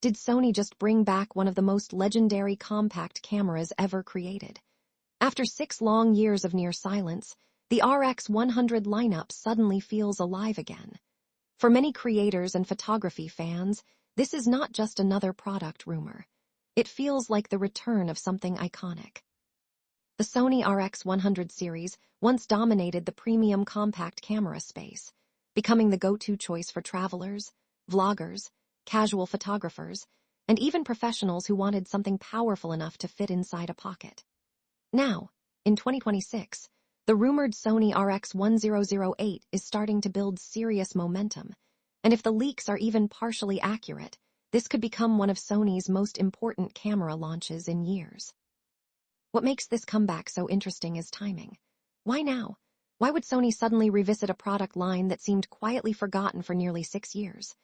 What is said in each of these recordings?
Did Sony just bring back one of the most legendary compact cameras ever created? After 6 long years of near silence, the RX100 lineup suddenly feels alive again. For many creators and photography fans, this is not just another product rumor. It feels like the return of something iconic. The Sony RX100 series once dominated the premium compact camera space, becoming the go-to choice for travelers, vloggers, casual photographers, and even professionals who wanted something powerful enough to fit inside a pocket. Now, in 2026, the rumored Sony RX100 VIII is starting to build serious momentum, and if the leaks are even partially accurate, this could become one of Sony's most important camera launches in years. What makes this comeback so interesting is timing. Why now? Why would Sony suddenly revisit a product line that seemed quietly forgotten for nearly 6 years?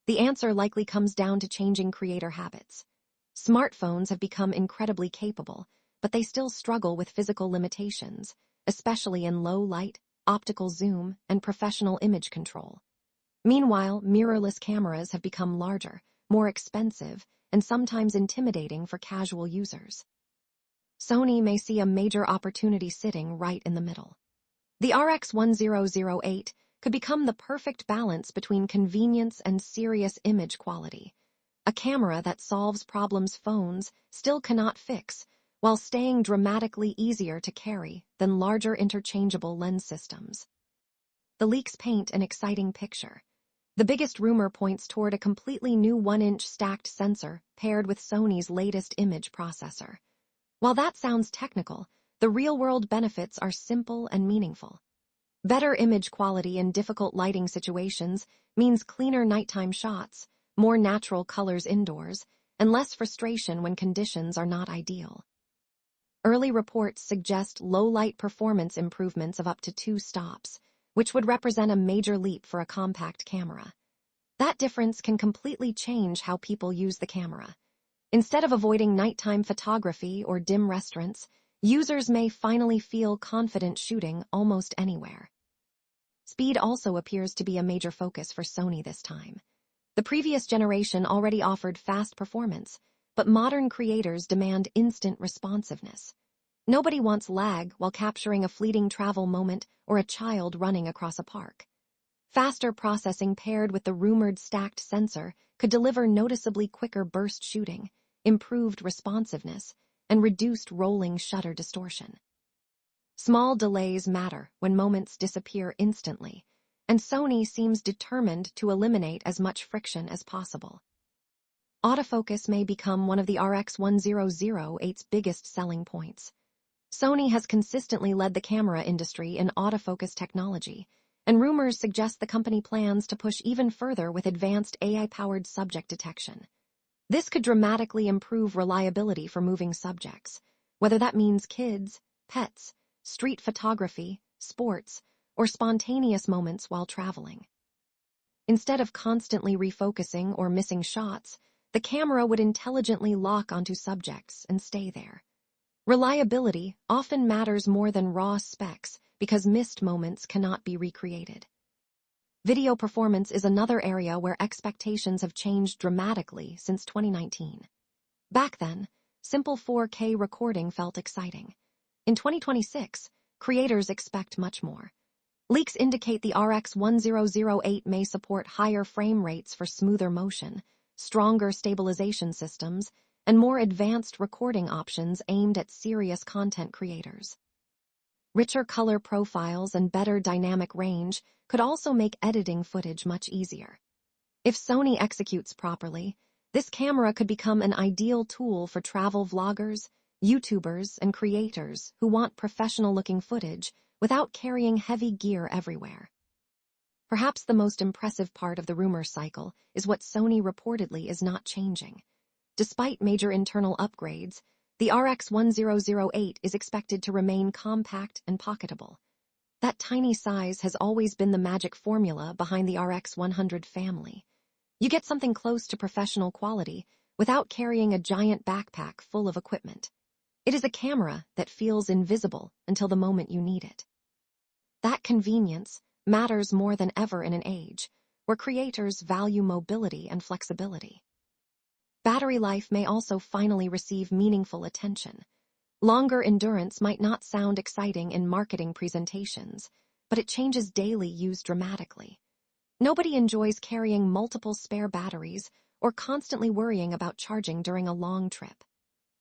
The answer likely comes down to changing creator habits. Smartphones have become incredibly capable, but they still struggle with physical limitations, especially in low light, optical zoom, and professional image control. Meanwhile, mirrorless cameras have become larger, more expensive, and sometimes intimidating for casual users. Sony may see a major opportunity sitting right in the middle. The RX100 VIII could become the perfect balance between convenience and serious image quality. A camera that solves problems phones still cannot fix, while staying dramatically easier to carry than larger interchangeable lens systems. The leaks paint an exciting picture. The biggest rumor points toward a completely new 1-inch stacked sensor paired with Sony's latest image processor. While that sounds technical, the real-world benefits are simple and meaningful. Better image quality in difficult lighting situations means cleaner nighttime shots, more natural colors indoors, and less frustration when conditions are not ideal. Early reports suggest low-light performance improvements of up to 2 stops, which would represent a major leap for a compact camera. That difference can completely change how people use the camera. Instead of avoiding nighttime photography or dim restaurants, users may finally feel confident shooting almost anywhere. Speed also appears to be a major focus for Sony this time. The previous generation already offered fast performance, but modern creators demand instant responsiveness. Nobody wants lag while capturing a fleeting travel moment or a child running across a park. Faster processing paired with the rumored stacked sensor could deliver noticeably quicker burst shooting, improved responsiveness, and reduced rolling shutter distortion. Small delays matter when moments disappear instantly, and Sony seems determined to eliminate as much friction as possible. Autofocus may become one of the RX100 VIII's biggest selling points. Sony has consistently led the camera industry in autofocus technology, and rumors suggest the company plans to push even further with advanced AI-powered subject detection. This could dramatically improve reliability for moving subjects, whether that means kids, pets, street photography, sports, or spontaneous moments while traveling. Instead of constantly refocusing or missing shots, the camera would intelligently lock onto subjects and stay there. Reliability often matters more than raw specs because missed moments cannot be recreated. Video performance is another area where expectations have changed dramatically since 2019. Back then, simple 4K recording felt exciting. In 2026, creators expect much more. Leaks indicate the RX100 VIII may support higher frame rates for smoother motion, stronger stabilization systems, and more advanced recording options aimed at serious content creators. Richer color profiles and better dynamic range could also make editing footage much easier. If Sony executes properly, this camera could become an ideal tool for travel vloggers, YouTubers, and creators who want professional-looking footage without carrying heavy gear everywhere. Perhaps the most impressive part of the rumor cycle is what Sony reportedly is not changing. Despite major internal upgrades, the RX100 VIII is expected to remain compact and pocketable. That tiny size has always been the magic formula behind the RX100 family. You get something close to professional quality without carrying a giant backpack full of equipment. It is a camera that feels invisible until the moment you need it. That convenience matters more than ever in an age where creators value mobility and flexibility. battery life may also finally receive meaningful attention. Longer endurance might not sound exciting in marketing presentations, but it changes daily use dramatically. Nobody enjoys carrying multiple spare batteries or constantly worrying about charging during a long trip.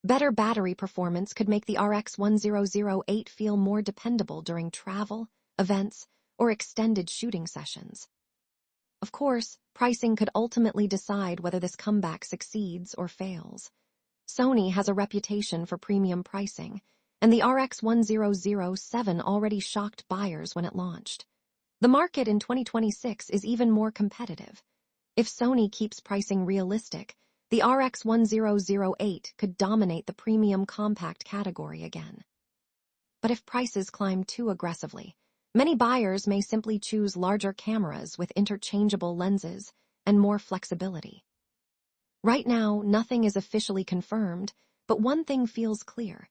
Better battery performance could make the RX1008 feel more dependable during travel, events, or extended shooting sessions. Of course, pricing could ultimately decide whether this comeback succeeds or fails. Sony has a reputation for premium pricing, and the RX1007 already shocked buyers when it launched. The market in 2026 is even more competitive. If Sony keeps pricing realistic, the RX1008 could dominate the premium compact category again. But if prices climb too aggressively, many buyers may simply choose larger cameras with interchangeable lenses and more flexibility. Right now, nothing is officially confirmed, but one thing feels clear.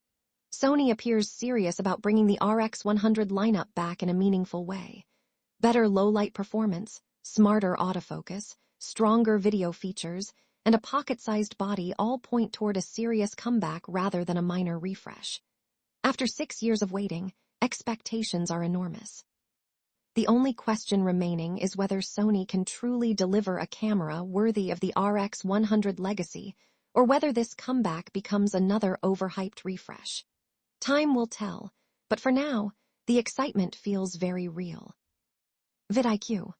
Sony appears serious about bringing the RX100 lineup back in a meaningful way. Better low-light performance, smarter autofocus, stronger video features, and a pocket-sized body all point toward a serious comeback rather than a minor refresh. After 6 years of waiting, expectations are enormous. The only question remaining is whether Sony can truly deliver a camera worthy of the RX100 legacy, or whether this comeback becomes another overhyped refresh. Time will tell, but for now, the excitement feels very real. vidIQ